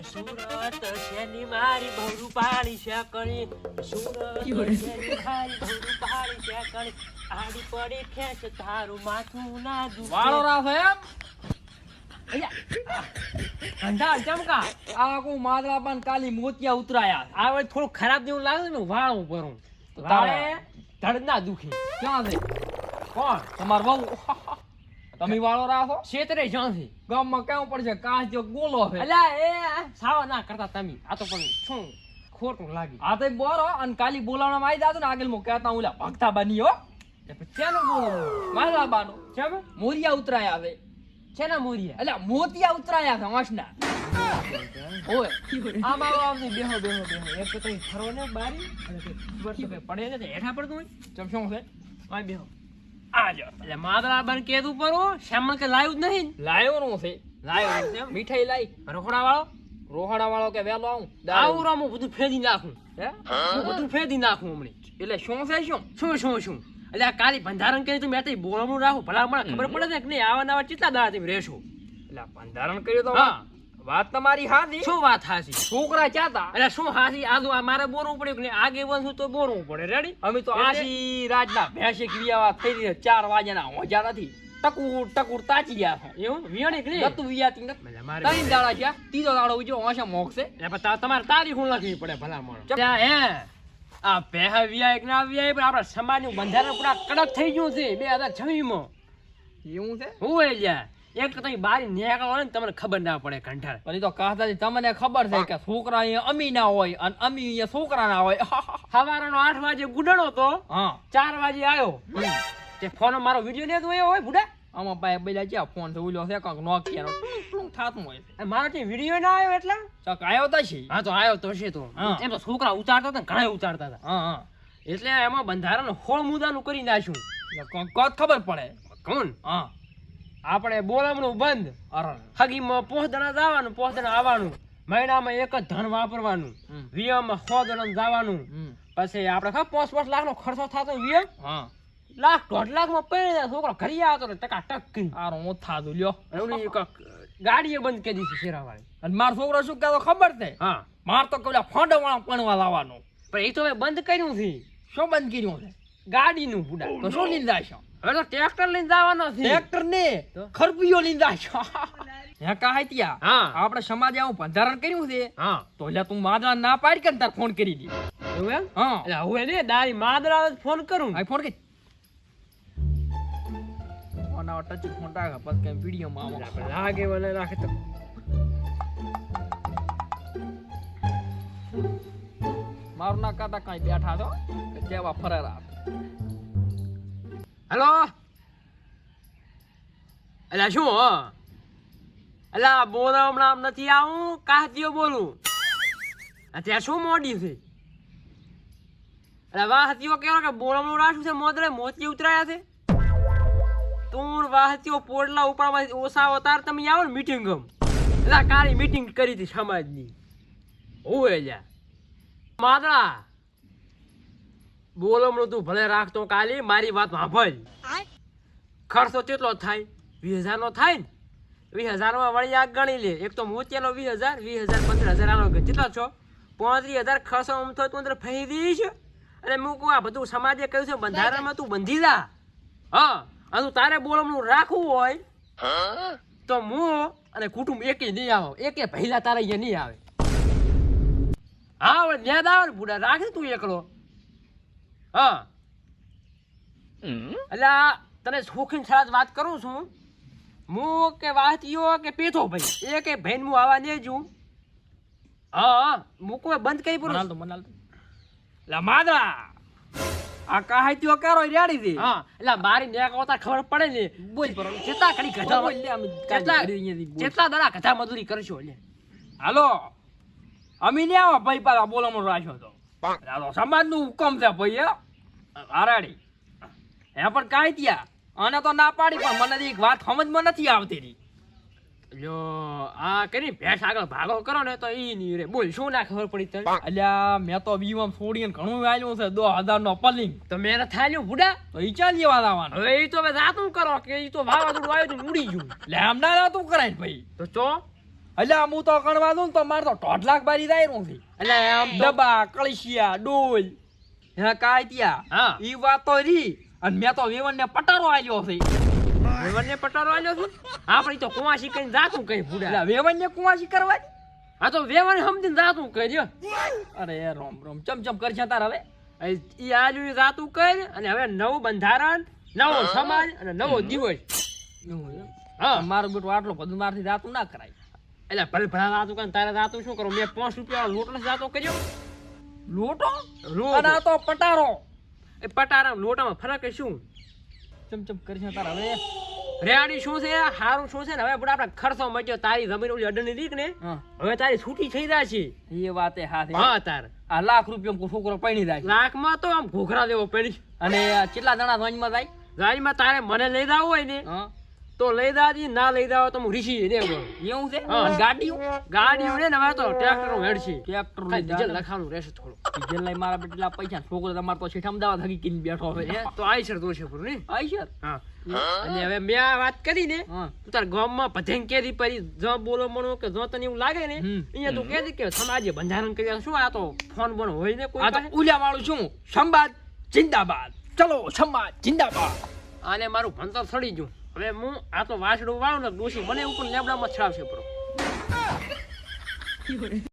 સુરત શેની મારી ભવરું પાડી છે કણી સુરત શેની મારી ભવરું પાડી છે કણી આડી પડી ખેંચ તારું માથું ના દુખે વાળો રાખ એમ અંધા ચમકા આ કો માદરા પણ કાલી મોતિયા ઉતરાયા આ વળી થોડું ખરાબ જેવું લાગે ને વાળું કરું તો તારે તારે ધડ ના દુખે ક્યાં છે કોણ તમાર બહુ તમે વાળો રાખો ક્ષેત્રે જ્યાંથી ગામમાં કેવું પડશે કાચ જો ગોલો છે અલ્યા એ સાવા ના કરતા તમે આ તો પણ શું ખોટું લાગે આ તો બોરો અને કાલી બોલાવવામાં આવી જાતો ને આગળ મો કહેતા ઓલા ભક્તા બની હો શેનું બોલો માદરા બાનો કેમ મોરિયા ઉતરાયા છે શેના મોરિયા એટલે મોતિયા ઉતરાયા છે વાંસના ઓય આમ આવો આમ બેહો બેહો બેહો એક તો કઈ ફરો ને બારી અને કઈ ખબર તો કઈ પડે ને હેઠા પડતું હોય ચમ શું છે આય બેહો આજો એટલે માદરા બન કેદું પરો શ્યામલ કે લાયું જ નહીં લાયો નો છે લાયો છે મીઠાઈ લાઈ રખોડા વાળો રોહાડા વાળો કે વેલો આવું આવું રામું બધું ફેદી નાખું હે હું બધું ફેદી નાખું હમણે એટલે શું છે શું શું એટલે આ કાલી બંધારણ કરી તો મેં તો બોલવાનું રાખું ભલા મને ખબર પડે છે કે નહીં આવા નવા કેટલા દાડા તમે રહેશો એટલે બંધારણ કર્યું તો હા વાત તમારી હાથી શું વાત હાસી છોકરા ચાતા એટલે શું હાસી આદુ આ મારે બોરવું પડ્યું કે નહીં આગે બનશું તો બોરવું પડે રેડી અમે તો આશી રાજના ભેંસે ક્રિયાવા થઈ રહી 4 વાગ્યાના હોજા નથી ટકુર તાચી ગયા છે એવું વિયાણી કે નહીં ગતું વિયાતી નથી એટલે મારે ત્રણ દાડા છે ત્રીજો દાડો ઉજો ઓછા મોકશે એટલે પણ તમારે તારીખ હું લખવી પડે ભલા મને ત્યાં હે આ પહે વિયા એક ના વિયા પણ આપણા સમાજનું બંધારણ પૂરા કડક થઈ ગયું છે 2026 માં એવું છે હું લ્યા એક તો તમે બારી નીકળો ને તમને ખબર ના પડે કંઠાળ પણ ઈ તો કાહતાજી તમને ખબર છે કે છોકરા અહીંયા અમી ના હોય અને અમી અહીંયા છોકરા ના હોય સવારનો 8 વાગે ગુડણો તો હા 4 વાગે આવ્યો તે ફોન મારો વિડિયો ને જોયો હોય બુડા આમાં પાસે બેલા ક્યાં ફોન છે ઉલ્યો છે કાંક નોકિયાનો ટુંગ થાતું હોય છે મારો તે વિડિયો ના આવ્યો એટલે ચક આવ્યો તા છે હા તો આવ્યો તો છે તો હા. એમ તો છોકરા ઉતારતા હતા ને ઘણા ઉતારતા હતા હા હા એટલે એમાં બંધારણ 16 મુદ્દાનું કરી નાખ્યું એટલે કોત ખબર પડે કોણ હા આપણે બોલમણું બંધ અરે હગીમાં પોહદણા જવાનું પોહદણા આવવાનું મહિનામાં એક જ ધન વાપરવાનું વીએમાં 100 જણા જવાનું પછી આપણે ખબર 5 લાખનો ખર્ચો થતો વીએમ હા લાખ 1.5 લાખમાં પડી જાય છોકરો ઘરે આવતો ને ટકા ટક કરી આરો હું થાતું લ્યો એવડી ગાડીએ બંધ કરી દીધી શેરાવાળી અને મારો છોકરો શું કહેતો ખબર છે હા માર તો પેલા ફોંડવાળા પણવા લાવવાનું પણ એ તો હવે બંધ કર્યું છે શું બંધ કર્યું છે ગાડીનું બુડા તો શું લઈને જાય હવે તો ટ્રેક્ટર લઈને જવાનો છે ટ્રેક્ટર ને તો? ખરપીયો લઈને જાય હે કાહે ત્યાં હા આપણે સમાજે આવું બંધારણ કર્યું છે હા તો એટલે તું માદરા ના પાડી કે તાર ફોન કરી દે એવું એમ હા એટલે હવે ને દારી માદરા ફોન કરું આ ફોન કે ઓના ટચ ફોન રાખે પછી કઈ વિડિયો માં આવો આપણે લાગે વલે રાખે તો મારું ના કાતા કઈ બેઠા છો જેવા ફરેરા હેલો અલ્યા શું અલ્યા બોલો હમણાં નથી આવું કાહતીઓ બોલું અત્યારે શું મોડી છે અલ્યા વાહતીઓ કેવો કે બોલમણું રાખ્યું છે મોદરે મોતી ઉતરાયા છે તું વાહતીઓ પોડલા ઉપરમાંથી ઓછા અવતાર તમે આવો ને મીટિંગ એટલે કાળી મીટિંગ કરી હતી સમાજની હોય અલ્યા માદળા બોલમણું તું ભલે રાખતો કાલી મારી વાત સાંભળ ખર્ચો કેટલો થાય 20,000 નો થાય ને 20,000 માં વળી આ ગણી લે એક તો મોતિયાનો 20,000 20,000 15,000 આનો કેટલા છો 35,000 ખર્ચો આમ તો તું અંદર ફરી દઈશ અને મૂકું આ બધું સમાજે કહ્યું છે બંધારણમાં તું બંધી જા હા અને તારે બોલમણું રાખવું હોય તો હું અને કુટુંબ એકે નહીં આવો એકે પહેલા તારે અહીંયા નહીં આવે હા હવે ન્યાદ આવે ને બુડા રાખે તું એકલો હા એટલે તને શોખીન સારા વાત કરું છું હું કે વાહતીઓ કે પેથો ભાઈ એ કે ભાઈ હું આવા ને જું હા મૂકો બંધ કરી પૂરું મનાલ તો લા માદરા આ કાહતીઓ કરો રેડી દે હા એટલે મારી નેક આવતા ખબર પડે ને બોલ પર કેટલા ઘડી ગધા કેટલા દાડા ગધા મજૂરી કરશો એટલે હાલો અમે ને આવો ભાઈ પાછા બોલામણું રાખ્યો તો હાલો સમાજ નું હુકમ છે ભાઈ હે આરાડી હે પણ કાઈ ત્યાં અને તો ના પાડી પણ મને એક વાત સમજમાં નથી આવતી રી જો આ કરી ભેંસ આગળ ભાગો કરો ને તો ઈ ની રે બોલ શું ના ખબર પડી તને અલ્યા મેં તો બીવામ છોડીને ઘણું આલ્યું છે 2000 નો પલિંગ તો મેં થાલ્યું બુડા તો ઈ ચાલ લેવા લાવવાનો હવે ઈ તો હવે જાતું કરો કે ઈ તો વાવાઝોડું આવ્યું તો ઉડી ગયું એટલે આમ ના તું કરાય ભાઈ તો ચો એટલે હું તો ગણવા દઉં ને તો મારે તો 1.5 લાખ બારી જાય નું છે. એટલે આમ તો ડબ્બા કળશિયા ડોલ હે કાંતિયા હા. ઈ વાત તો રી અને મેં તો વેવણને પટારો આલ્યો છે. વેવણને પટારો આલ્યો છે આપણે તો કુવાસી કઈ જાતું કઈ ભૂડા એટલે વેવણને કુવાસી કરવાની. આ તો વેવણ સમજીને જાતું કર્યો અરે રોમ રોમ ચમચમ કરશે તાર હવે. ઈ આજુ જાતું કર અને હવે નવું બંધારણ નવો સમાજ અને નવો દિવસ હા મારું બેટું આટલું બધું મારથી જાતું ના કરાય. એટલે ભલે ભલા જાતું કર તારે જાતું શું કરું મેં 5 રૂપિયા લોટ ને જાતો કર્યો લોટો લોટો. અને આ તો પટારો. એ પટારા લોટામાં ફરક શું ચમચમ કરશે તાર હવે. રેડી શું છે હારું શું છે ને હવે આપણે ખર્ચો મટ્યો તારી જમીન ઓલી અડની દીક ને હા હવે તારી છૂટી થઈ જાય છે એ વાતે હાથે. હા તાર આ લાખ રૂપિયા છોકરો પૈણી જાય. લાખમાં તો આમ ઘોઘરા દેવો પડી અને કેટલા જણા ધોઈમાં જાય. ગાડીમાં તારે મને લઈ જાવ હોય ને હા તો લઈ દાદી ના લઈ જાવ તો હું રીસી દે એવું છે. હા. અને ગાડીઓ ગાડીઓ ને હવે તો ટ્રેક્ટર હેડશે ટ્રેક્ટર ખાલી ડીઝલ લખાવાનું રહેશે થોડું ડીઝલ લઈ મારા બેટલા પૈસા છોકરો તમારે તો શેઠ અમદાવાદ હગી કીને બેઠો હવે. હે તો આઈ છે દોશે પૂરું ને આઈ છે. હા અને હવે મેં આ વાત કરી ને હા તું તાર ગામમાં ભજન કેરી પરી જો બોલો મણો કે જો તને એવું લાગે ને હમ. અહીંયા તું કહેતી કે સમાજે બંધારણ કર્યા શું આ તો ફોન બોન હોય ને કોઈ આ તો પાસે? ઉલ્યા વાળું શું સંવાદ જિંદાબાદ. ચલો સમાજ જિંદાબાદ. આને મારું ભણતર સડી ગયું હવે હું આ તો વાસડું વાળું ને ડોશી મને ઉપર લેબડામાં છાવશે પૂરો